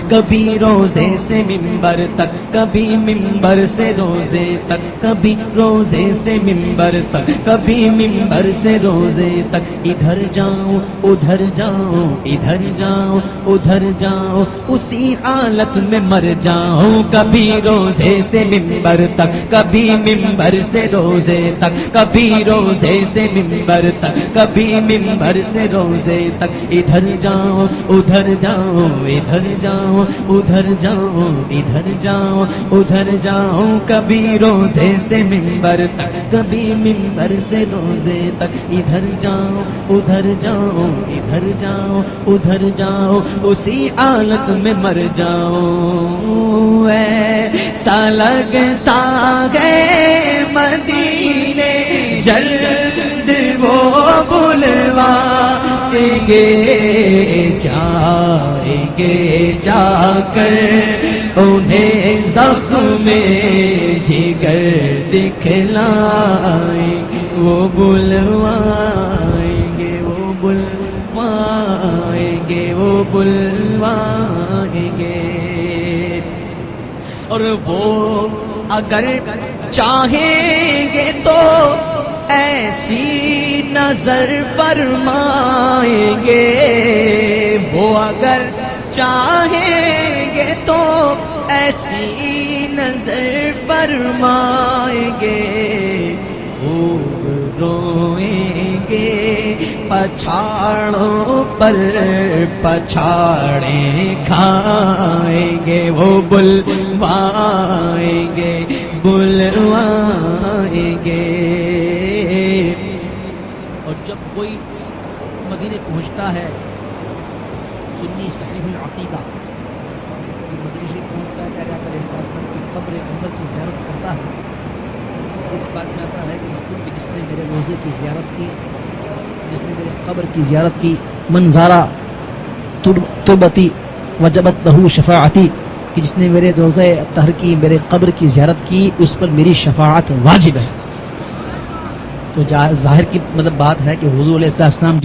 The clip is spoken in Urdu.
کبھی روزے سے منبر تک، کبھی منبر سے روزے تک، کبھی روزے سے منبر تک، کبھی منبر سے روزے تک، ادھر جاؤں ادھر جاؤں، ادھر جاؤں ادھر جاؤں، اسی حالت میں مر جاؤں، کبھی روزے سے منبر تک، کبھی منبر سے روزے تک، کبھی روزے سے منبر تک، کبھی منبر سے روزے تک، ادھر جاؤں ادھر جاؤں، ادھر جاؤں ادھر جاؤں، ادھر جاؤں ادھر جاؤں، کبھی روزے سے منبر تک، کبھی منبر سے روزے تک، ادھر جاؤں ادھر جاؤں، ادھر جاؤں ادھر جاؤں، اسی حالت میں مر جاؤں، ایسا لگتا ہے مدینے جلد وہ بلوائیں گے، جائیں گے جا کر انہیں زخم جگر دکھلائیں، وہ بلوائیں گے، وہ بلوائیں گے، وہ بلوائیں گے، اور وہ اگر چاہیں گے تو ایسی نظر فرمائیں گے، وہ اگر چاہیں گے تو ایسی نظر فرمائیں گے، خوب روئیں گے پچھاڑوں پر پچھاڑیں کھائیں گے، وہ بلوائیں گے بلوائیں گے۔ اور جب کوئی مدینے پہنچتا ہے سنی صحیح العقیدہ، جب مدینے شریف پہنچتا ہے پیارے آقا علیہ السلام کی قبر انور کی زیارت کرتا ہے، اس بات میں آتا ہے کہ مطلب کہ جس نے میرے روزے کی زیارت کی، جس نے میرے قبر کی زیارت کی، منظارہ تربتی وجبت لہو شفاعتی، کہ جس نے میرے روزے طہر کی، میرے قبر کی زیارت کی، اس پر میری شفاعت واجب ہے۔ تو ظاہر کی مطلب بات ہے کہ حضور علیہ السلام